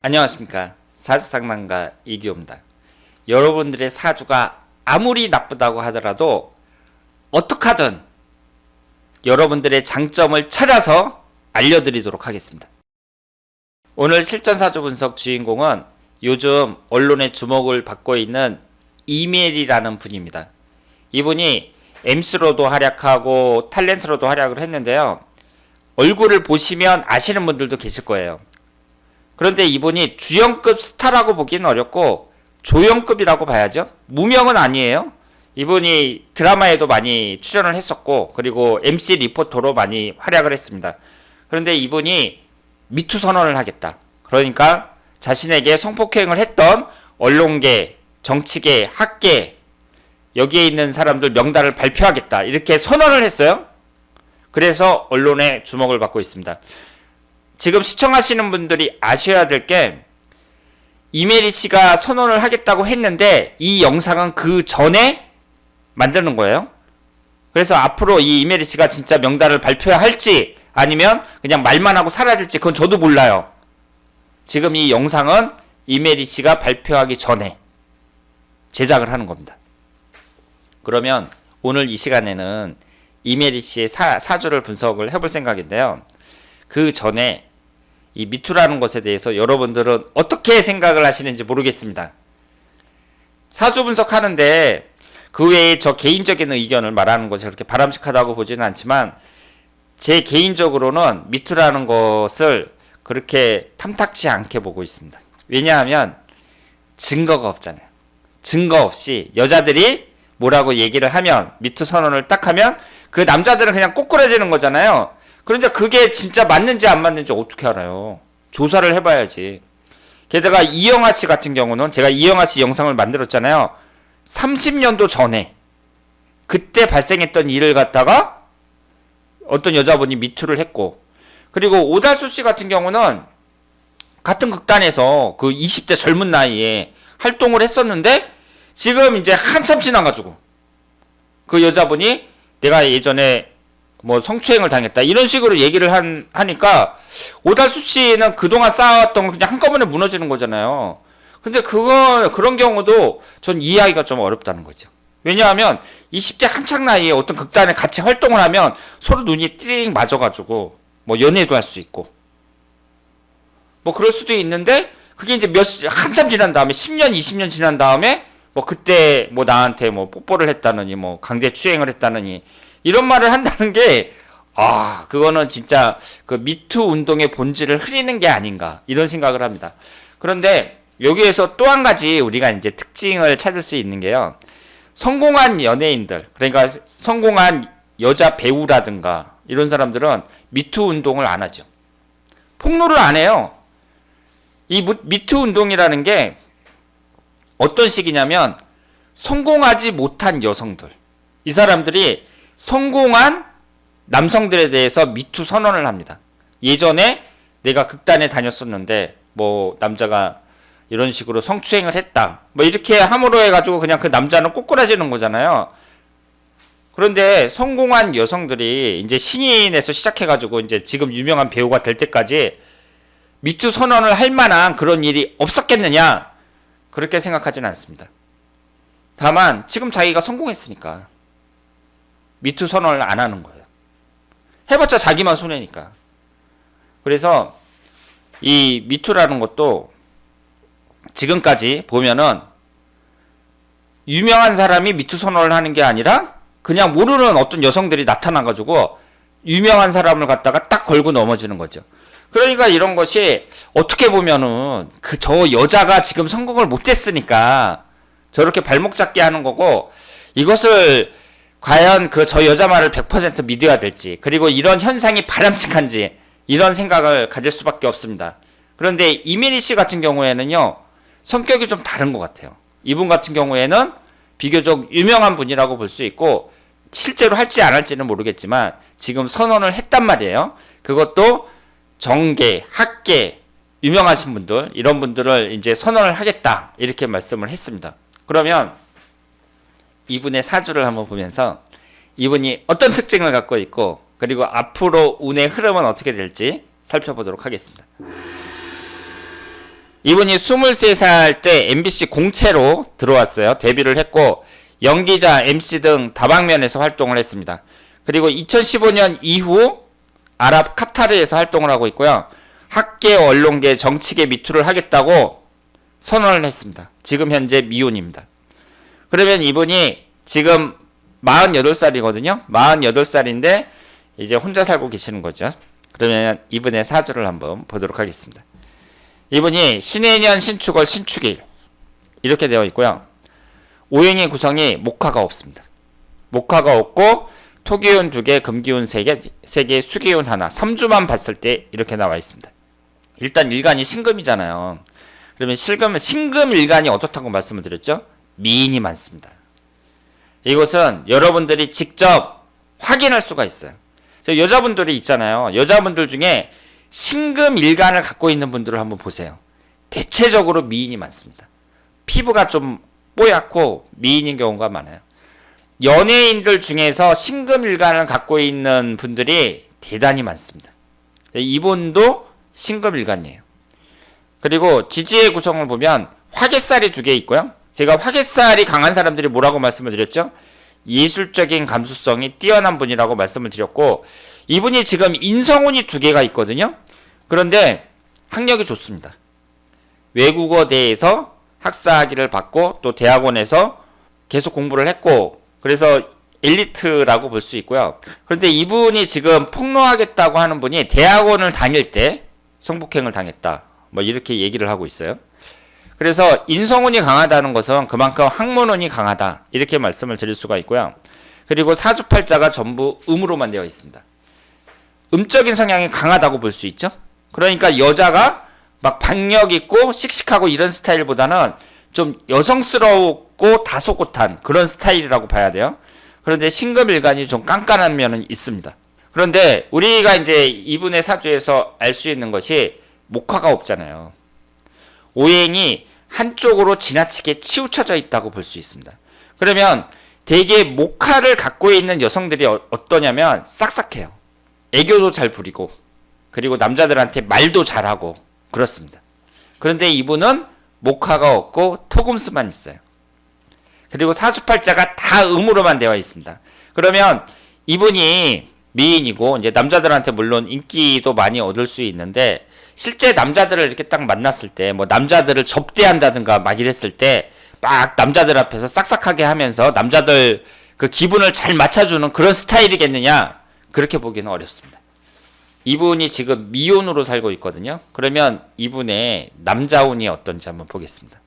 안녕하십니까. 사주상담가 이기호입니다. 여러분들의 사주가 아무리 나쁘다고 하더라도 어떡하든 여러분들의 장점을 찾아서 알려드리도록 하겠습니다. 오늘 실전사주 분석 주인공은 요즘 언론의 주목을 받고 있는 이멜이라는 분입니다. 이분이 MC로도 활약하고 탤런트로도 활약을 했는데요. 얼굴을 보시면 아시는 분들도 계실 거예요. 그런데 이분이 주연급 스타라고 보기는 어렵고 조연급이라고 봐야죠. 무명은 아니에요. 이분이 드라마에도 많이 출연을 했었고 그리고 MC 리포터로 많이 활약을 했습니다. 그런데 이분이 미투 선언을 하겠다. 그러니까 자신에게 성폭행을 했던 언론계, 정치계, 학계 여기에 있는 사람들 명단을 발표하겠다. 이렇게 선언을 했어요. 그래서 언론의 주목을 받고 있습니다. 지금 시청하시는 분들이 아셔야 될 게 이메리 씨가 선언을 하겠다고 했는데 이 영상은 그 전에 만드는 거예요. 그래서 앞으로 이 이메리 씨가 진짜 명단을 발표할지 아니면 그냥 말만 하고 사라질지 그건 저도 몰라요. 지금 이 영상은 이메리 씨가 발표하기 전에 제작을 하는 겁니다. 그러면 오늘 이 시간에는 이메리 씨의 사주를 분석을 해볼 생각인데요. 그 전에 이 미투라는 것에 대해서 여러분들은 어떻게 생각을 하시는지 모르겠습니다. 사주 분석하는데 그 외에 저 개인적인 의견을 말하는 것이 그렇게 바람직하다고 보지는 않지만 제 개인적으로는 미투라는 것을 그렇게 탐탁지 않게 보고 있습니다. 왜냐하면 증거가 없잖아요. 증거 없이 여자들이 뭐라고 얘기를 하면 미투 선언을 딱 하면 그 남자들은 그냥 꼬꾸라지는 거잖아요. 그런데 그게 진짜 맞는지 안 맞는지 어떻게 알아요? 조사를 해봐야지. 게다가 이영하 씨 같은 경우는 제가 이영하 씨 영상을 만들었잖아요. 30년도 전에 그때 발생했던 일을 갖다가 어떤 여자분이 미투를 했고 그리고 오달수 씨 같은 경우는 같은 극단에서 그 20대 젊은 나이에 활동을 했었는데 지금 이제 한참 지나가지고 그 여자분이 내가 예전에 뭐 성추행을 당했다 이런 식으로 얘기를 하니까 오달수 씨는 그동안 쌓아왔던 거 그냥 한꺼번에 무너지는 거잖아요. 근데 그런 경우도 전 이해하기가 좀 어렵다는 거죠. 왜냐하면 20대 한창 나이에 어떤 극단에 같이 활동을 하면 서로 눈이 띠링 맞아가지고 뭐 연애도 할 수 있고 뭐 그럴 수도 있는데 그게 이제 한참 지난 다음에 10년 20년 지난 다음에 뭐 그때 뭐 나한테 뭐 뽀뽀를 했다느니 뭐 강제 추행을 했다느니 이런 말을 한다는 게 그거는 진짜 그 미투 운동의 본질을 흐리는 게 아닌가 이런 생각을 합니다. 그런데 여기에서 또 한 가지 우리가 이제 특징을 찾을 수 있는 게요. 성공한 연예인들, 그러니까 성공한 여자 배우라든가 이런 사람들은 미투 운동을 안 하죠. 폭로를 안 해요. 이 미투 운동이라는 게 어떤 식이냐면 성공하지 못한 여성들, 이 사람들이 성공한 남성들에 대해서 미투 선언을 합니다. 예전에 내가 극단에 다녔었는데 뭐 남자가 이런 식으로 성추행을 했다 뭐 이렇게 함으로 해가지고 그냥 그 남자는 꼬꾸라지는 거잖아요. 그런데 성공한 여성들이 이제 신인에서 시작해가지고 이제 지금 유명한 배우가 될 때까지 미투 선언을 할 만한 그런 일이 없었겠느냐 그렇게 생각하지는 않습니다. 다만 지금 자기가 성공했으니까 미투 선언을 안 하는 거예요. 해봤자 자기만 손해니까. 그래서 이 미투라는 것도 지금까지 보면은 유명한 사람이 미투 선언을 하는 게 아니라 그냥 모르는 어떤 여성들이 나타나가지고 유명한 사람을 갖다가 딱 걸고 넘어지는 거죠. 그러니까 이런 것이 어떻게 보면은 저 여자가 지금 성공을 못했으니까 저렇게 발목 잡게 하는 거고 이것을 과연 저 여자 말을 100% 믿어야 될지 그리고 이런 현상이 바람직한지 이런 생각을 가질 수밖에 없습니다. 그런데 이민희 씨 같은 경우에는요. 성격이 좀 다른 것 같아요. 이분 같은 경우에는 비교적 유명한 분이라고 볼 수 있고 실제로 할지 안 할지는 모르겠지만 지금 선언을 했단 말이에요. 그것도 정계, 학계, 유명하신 분들 이런 분들을 이제 선언을 하겠다 이렇게 말씀을 했습니다. 그러면 이분의 사주를 한번 보면서 이분이 어떤 특징을 갖고 있고 그리고 앞으로 운의 흐름은 어떻게 될지 살펴보도록 하겠습니다. 이분이 23살 때 MBC 공채로 들어왔어요. 데뷔를 했고 연기자, MC 등 다방면에서 활동을 했습니다. 그리고 2015년 이후 아랍 카타르에서 활동을 하고 있고요. 학계, 언론계, 정치계 미투를 하겠다고 선언을 했습니다. 지금 현재 미혼입니다. 그러면 이분이 지금 48살이거든요. 48살인데 이제 혼자 살고 계시는 거죠. 그러면 이분의 사주를 한번 보도록 하겠습니다. 이분이 신해년, 신축월, 신축일 이렇게 되어 있고요. 오행의 구성이 목화가 없습니다. 목화가 없고 토기운 2개, 금기운 3개, 수기운 1, 3주만 봤을 때 이렇게 나와 있습니다. 일단 일간이 신금이잖아요. 그러면 신금 일간이 어떻다고 말씀을 드렸죠? 미인이 많습니다. 이것은 여러분들이 직접 확인할 수가 있어요. 여자분들이 있잖아요. 여자분들 중에 신금 일간을 갖고 있는 분들을 한번 보세요. 대체적으로 미인이 많습니다. 피부가 좀 뽀얗고 미인인 경우가 많아요. 연예인들 중에서 신금 일간을 갖고 있는 분들이 대단히 많습니다. 이분도 신금 일간이에요. 그리고 지지의 구성을 보면 화개살이 2개 있고요. 제가 화개살이 강한 사람들이 뭐라고 말씀을 드렸죠? 예술적인 감수성이 뛰어난 분이라고 말씀을 드렸고 이분이 지금 인성운이 2개가 있거든요. 그런데 학력이 좋습니다. 외국어대에서 학사학위를 받고 또 대학원에서 계속 공부를 했고 그래서 엘리트라고 볼 수 있고요. 그런데 이분이 지금 폭로하겠다고 하는 분이 대학원을 다닐 때 성폭행을 당했다. 뭐 이렇게 얘기를 하고 있어요. 그래서 인성운이 강하다는 것은 그만큼 학문운이 강하다. 이렇게 말씀을 드릴 수가 있고요. 그리고 사주팔자가 전부 음으로만 되어 있습니다. 음적인 성향이 강하다고 볼 수 있죠. 그러니까 여자가 막 박력 있고 씩씩하고 이런 스타일보다는 좀 여성스럽고 다소곳한 그런 스타일이라고 봐야 돼요. 그런데 신금일간이 좀 깐깐한 면은 있습니다. 그런데 우리가 이제 이분의 사주에서 알 수 있는 것이 목화가 없잖아요. 오행이 한쪽으로 지나치게 치우쳐져 있다고 볼 수 있습니다. 그러면 대개 목화를 갖고 있는 여성들이 어떠냐면 싹싹해요. 애교도 잘 부리고 그리고 남자들한테 말도 잘하고 그렇습니다. 그런데 이분은 목화가 없고 토금수만 있어요. 그리고 사주팔자가 다 음으로만 되어 있습니다. 그러면 이분이 미인이고 이제 남자들한테 물론 인기도 많이 얻을 수 있는데 실제 남자들을 이렇게 딱 만났을 때 뭐 남자들을 접대한다든가 막 이랬을 때 막 남자들 앞에서 싹싹하게 하면서 남자들 그 기분을 잘 맞춰주는 그런 스타일이겠느냐? 그렇게 보기는 어렵습니다. 이분이 지금 미혼으로 살고 있거든요. 그러면 이분의 남자운이 어떤지 한번 보겠습니다.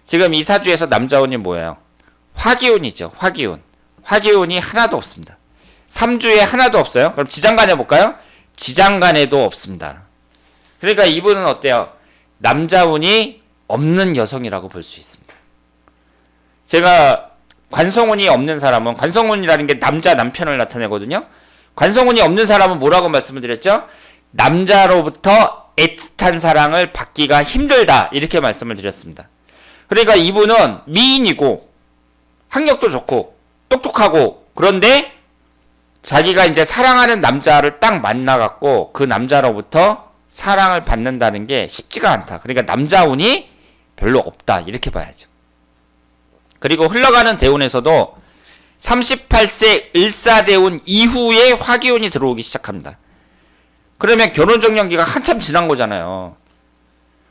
지금 이 사주에서 남자운이 뭐예요? 화기운이죠. 화기운. 화기운이 하나도 없습니다. 3주에 하나도 없어요. 그럼 지장간에 볼까요? 지장간에도 없습니다. 그러니까 이분은 어때요? 남자운이 없는 여성이라고 볼 수 있습니다. 제가 관성운이 없는 사람은 관성운이라는 게 남자 남편을 나타내거든요. 관성운이 없는 사람은 뭐라고 말씀을 드렸죠? 남자로부터 애틋한 사랑을 받기가 힘들다 이렇게 말씀을 드렸습니다. 그러니까 이분은 미인이고 학력도 좋고 똑똑하고 그런데 자기가 이제 사랑하는 남자를 딱 만나갖고 그 남자로부터 사랑을 받는다는 게 쉽지가 않다. 그러니까 남자운이 별로 없다 이렇게 봐야죠. 그리고 흘러가는 대운에서도 38세 을사대운 이후에 화기운이 들어오기 시작합니다. 그러면 결혼정년기가 한참 지난 거잖아요.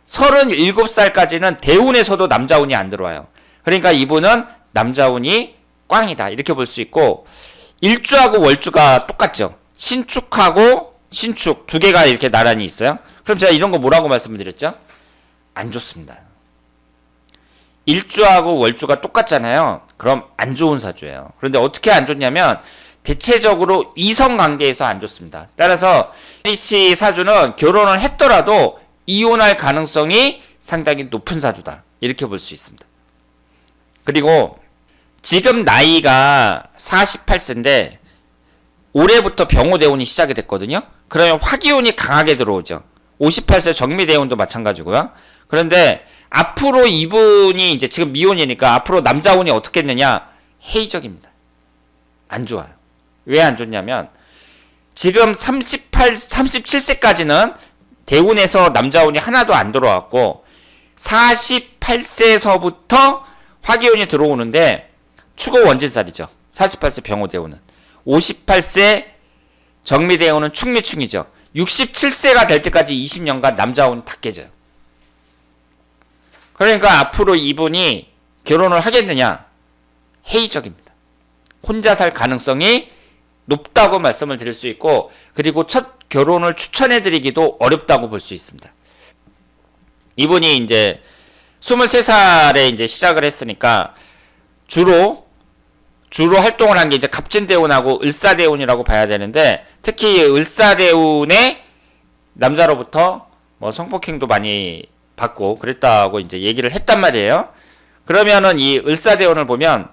37살까지는 대운에서도 남자운이 안 들어와요. 그러니까 이분은 남자운이 꽝이다 이렇게 볼 수 있고 일주하고 월주가 똑같죠. 신축하고 신축 2개가 이렇게 나란히 있어요. 그럼 제가 이런 거 뭐라고 말씀을 드렸죠? 안 좋습니다. 일주하고 월주가 똑같잖아요. 그럼 안 좋은 사주예요. 그런데 어떻게 안 좋냐면 대체적으로 이성관계에서 안 좋습니다. 따라서 이 사주는 결혼을 했더라도 이혼할 가능성이 상당히 높은 사주다. 이렇게 볼 수 있습니다. 그리고 지금 나이가 48세인데 올해부터 병호대운이 시작이 됐거든요. 그러면 화기운이 강하게 들어오죠. 58세 정미대운도 마찬가지고요. 그런데 앞으로 이분이 이제 지금 미혼이니까 앞으로 남자운이 어떻겠느냐? 해이적입니다. 안 좋아요. 왜 안 좋냐면 지금 37세까지는 대운에서 남자운이 하나도 안 들어왔고 48세서부터 화기운이 들어오는데 축의 원진살이죠. 48세 병호대운은. 58세 정미대운은 축미충이죠. 67세가 될 때까지 20년간 남자운이 다 깨져요. 그러니까 앞으로 이분이 결혼을 하겠느냐? 회의적입니다. 혼자 살 가능성이 높다고 말씀을 드릴 수 있고, 그리고 첫 결혼을 추천해드리기도 어렵다고 볼 수 있습니다. 이분이 이제 23살에 이제 시작을 했으니까 주로 활동을 한 게 이제 갑진대운하고 을사대운이라고 봐야 되는데, 특히 을사대운의 남자로부터 뭐 성폭행도 많이 받고 그랬다고 이제 얘기를 했단 말이에요. 그러면은 이 을사대운을 보면,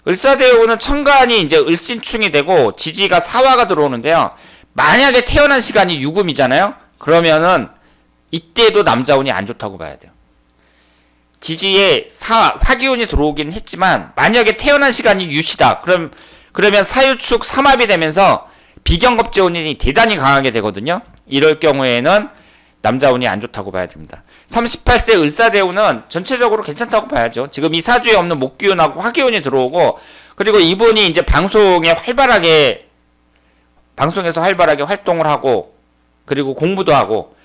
을사대운은 천간이 이제 을신충이 되고 지지가 사화가 들어오는데요. 만약에 태어난 시간이 유금이잖아요. 그러면은 이때도 남자운이 안 좋다고 봐야 돼요. 지지에 화기운이 들어오긴 했지만 만약에 태어난 시간이 유시다. 그러면 사유축 삼합이 되면서 비경겁제운이 대단히 강하게 되거든요. 이럴 경우에는 남자운이 안 좋다고 봐야 됩니다. 38세 을사대운은 전체적으로 괜찮다고 봐야죠. 지금 이 사주에 없는 목기운하고 화기운이 들어오고, 그리고 이분이 이제 방송에서 활발하게 활동을 하고, 그리고 공부도 하고,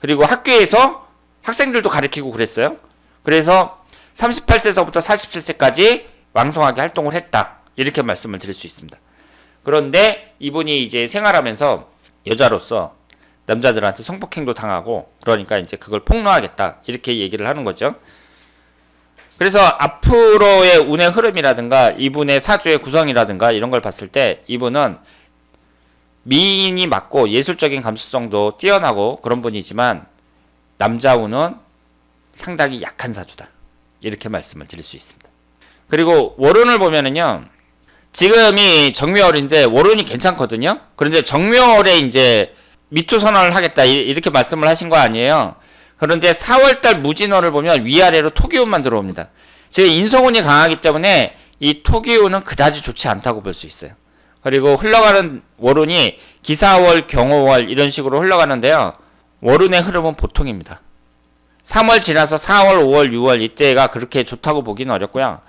그리고 학교에서 학생들도 가르치고 그랬어요. 그래서 38세서부터 47세까지 왕성하게 활동을 했다. 이렇게 말씀을 드릴 수 있습니다. 그런데 이분이 이제 생활하면서 여자로서 남자들한테 성폭행도 당하고, 그러니까 이제 그걸 폭로하겠다. 이렇게 얘기를 하는 거죠. 그래서 앞으로의 운의 흐름이라든가 이분의 사주의 구성이라든가 이런 걸 봤을 때 이분은 미인이 맞고 예술적인 감수성도 뛰어나고 그런 분이지만 남자운은 상당히 약한 사주다. 이렇게 말씀을 드릴 수 있습니다. 그리고 월운을 보면은요. 지금이 정묘월인데 월운이 괜찮거든요. 그런데 정묘월에 이제 미투 선언을 하겠다 이렇게 말씀을 하신 거 아니에요. 그런데 4월달 무진월을 보면 위아래로 토기운만 들어옵니다. 제 인성운이 강하기 때문에 이 토기운은 그다지 좋지 않다고 볼 수 있어요. 그리고 흘러가는 월운이 기사월, 경호월 이런 식으로 흘러가는데요. 월운의 흐름은 보통입니다. 3월 지나서 4월, 5월, 6월 이때가 그렇게 좋다고 보기는 어렵고요.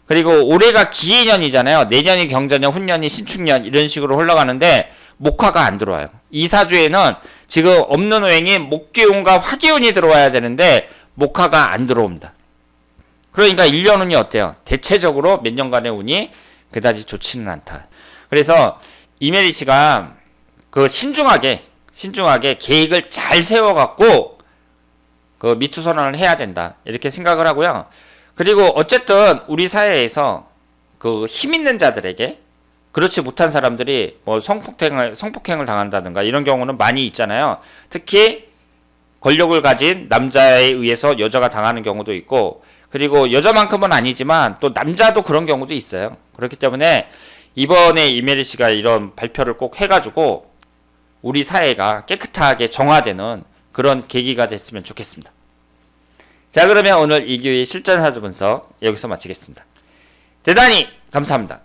그리고 올해가 기해년이잖아요. 내년이 경자년, 훈년이 신축년 이런 식으로 흘러가는데 목화가 안 들어와요. 이 사주에는 지금 없는 오행이 목기운과 화기운이 들어와야 되는데 목화가 안 들어옵니다. 그러니까 1년 운이 어때요? 대체적으로 몇 년간의 운이 그다지 좋지는 않다. 그래서 이메리 씨가 그 신중하게 계획을 잘 세워갖고 그 미투 선언을 해야 된다. 이렇게 생각을 하고요. 그리고 어쨌든 우리 사회에서 그 힘 있는 자들에게 그렇지 못한 사람들이 뭐 성폭행을 당한다든가 이런 경우는 많이 있잖아요. 특히 권력을 가진 남자에 의해서 여자가 당하는 경우도 있고, 그리고 여자만큼은 아니지만 또 남자도 그런 경우도 있어요. 그렇기 때문에 이번에 이메리 씨가 이런 발표를 꼭 해가지고 우리 사회가 깨끗하게 정화되는 그런 계기가 됐으면 좋겠습니다. 자, 그러면 오늘 이기의 실전 사주 분석 여기서 마치겠습니다. 대단히 감사합니다.